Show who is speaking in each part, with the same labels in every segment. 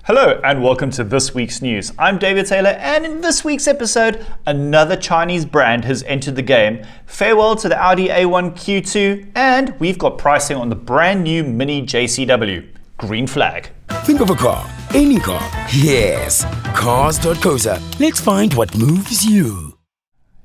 Speaker 1: Hello and welcome to this week's news. I'm David Taylor, and in this week's episode, another Chinese brand has entered the game. Farewell to the Audi A1 Q2, and we've got pricing on the brand new Mini JCW. Green flag.
Speaker 2: Think of a car, any car. Yes, Cars.co.za. Let's find what moves you.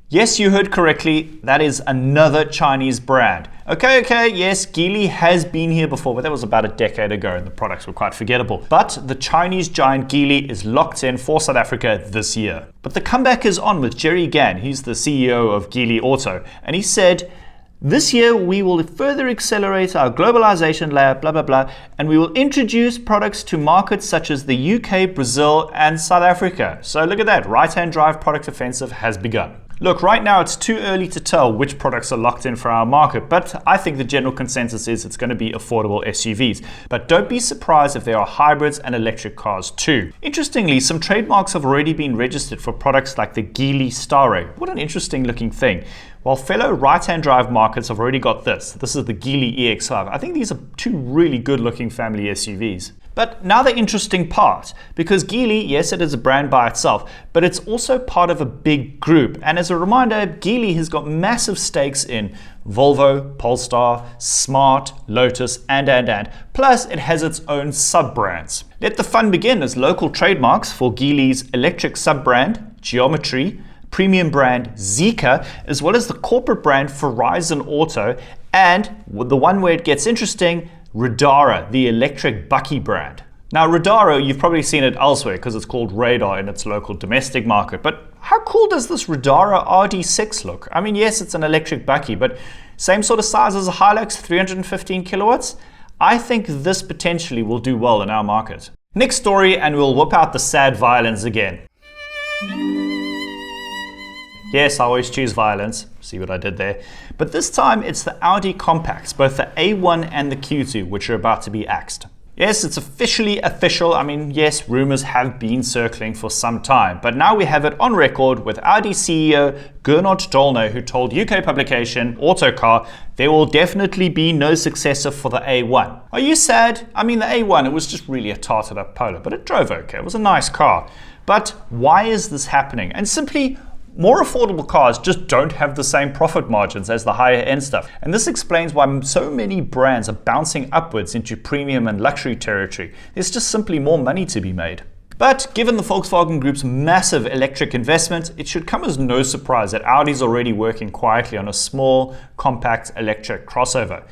Speaker 1: Yes, you heard correctly. That is another Chinese brand. Okay, yes, Geely has been here before, but that was about a decade ago and the products were quite forgettable. But the Chinese giant Geely is locked in for South Africa this year. But the comeback is on with Jerry Gan. He's the CEO of Geely Auto, and he said, "This year we will further accelerate our globalization layer, blah, blah, blah, and we will introduce products to markets such as the UK, Brazil, and South Africa." So look at that, right-hand drive product offensive has begun. Look, right now it's too early to tell which products are locked in for our market, but I think the general consensus is it's going to be affordable SUVs. But don't be surprised if there are hybrids and electric cars too. Interestingly, some trademarks have already been registered for products like the Geely Starray. What an interesting looking thing. While fellow right-hand drive markets have already got this. This is the Geely EX5. I think these are two really good looking family SUVs. But now the interesting part, because Geely, yes, it is a brand by itself, but it's also part of a big group. And as a reminder, Geely has got massive stakes in Volvo, Polestar, Smart, Lotus, and. Plus, it has its own sub-brands. Let the fun begin as local trademarks for Geely's electric sub-brand, Geometry, premium brand Zeekr, as well as the corporate brand Verizon Auto, and the one where it gets interesting, Radara, the electric bucky brand. Now Radara, you've probably seen it elsewhere because it's called Radar in its local domestic market, but how cool does this Radara RD6 look? I mean, yes, it's an electric bucky, but same sort of size as a Hilux, 315 kilowatts. I think this potentially will do well in our market. Next story, and we'll whip out the sad violins again. Yes, I always choose violence. See what I did there? But this time it's the Audi compacts, both the A1 and the Q2, which are about to be axed. Yes, it's officially official. I mean, yes, rumors have been circling for some time, but now we have it on record with Audi CEO Gernot Dollner, who told UK publication Autocar there will definitely be no successor for the A1. Are you sad? I mean, the A1, it was just really a tarted up Polo, but it drove okay. It was a nice car. But why is this happening? And simply, more affordable cars just don't have the same profit margins as the higher end stuff. And this explains why so many brands are bouncing upwards into premium and luxury territory. There's just simply more money to be made. But given the Volkswagen Group's massive electric investment, it should come as no surprise that Audi's already working quietly on a small, compact electric crossover.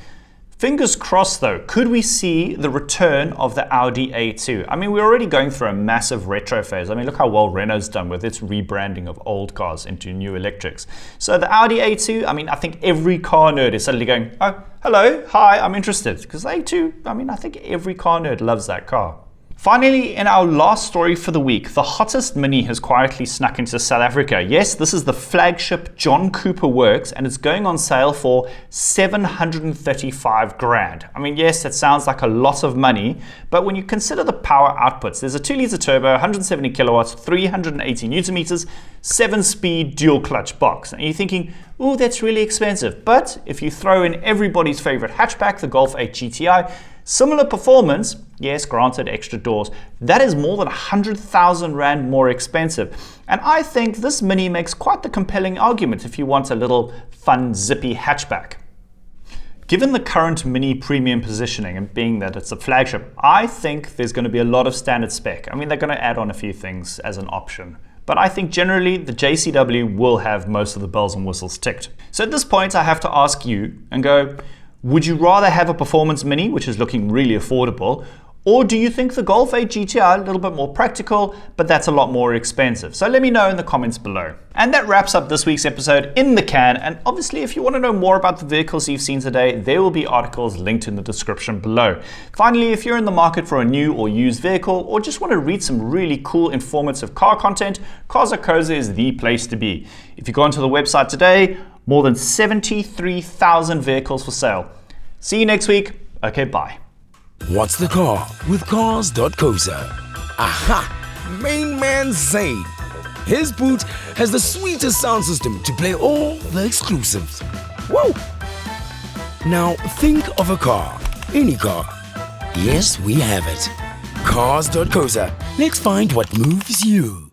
Speaker 1: Fingers crossed though, could we see the return of the Audi A2? I mean, we're already going through a massive retro phase. I mean, look how well Renault's done with its rebranding of old cars into new electrics. So the Audi A2, I mean, I think every car nerd is suddenly going, oh, hello, hi, I'm interested. Because the A2, I mean, I think every car nerd loves that car. Finally, in our last story for the week, the hottest Mini has quietly snuck into South Africa. Yes, this is the flagship John Cooper Works, and it's going on sale for 735 grand. I mean, yes, that sounds like a lot of money, but when you consider the power outputs, there's a 2-litre turbo, 170 kilowatts, 380 newton meters, 7-speed dual clutch box. And you're thinking, oh, that's really expensive. But if you throw in everybody's favorite hatchback, the Golf GTI, similar performance, yes, granted extra doors, that is more than 100,000 rand more expensive. And I think this Mini makes quite the compelling argument if you want a little fun, zippy hatchback. Given the current Mini premium positioning and being that it's a flagship, I think there's going to be a lot of standard spec. I mean, they're going to add on a few things as an option. But I think generally the JCW will have most of the bells and whistles ticked. So at this point, I have to ask you and go, would you rather have a performance Mini, which is looking really affordable, or do you think the Golf GTI a little bit more practical, but that's a lot more expensive? So let me know in the comments below. And that wraps up this week's episode in the can. And obviously, if you want to know more about the vehicles you've seen today, there will be articles linked in the description below. Finally, if you're in the market for a new or used vehicle, or just want to read some really cool, informative car content, Cars.co.za is the place to be. If you go onto the website today, more than 73,000 vehicles for sale. See you next week. Okay, bye.
Speaker 2: What's the car with Cars.co.za? Aha! Main man Zayn. His boot has the sweetest sound system to play all the exclusives. Whoa! Now think of a car, any car. Yes, we have it. Cars.co.za. Let's find what moves you.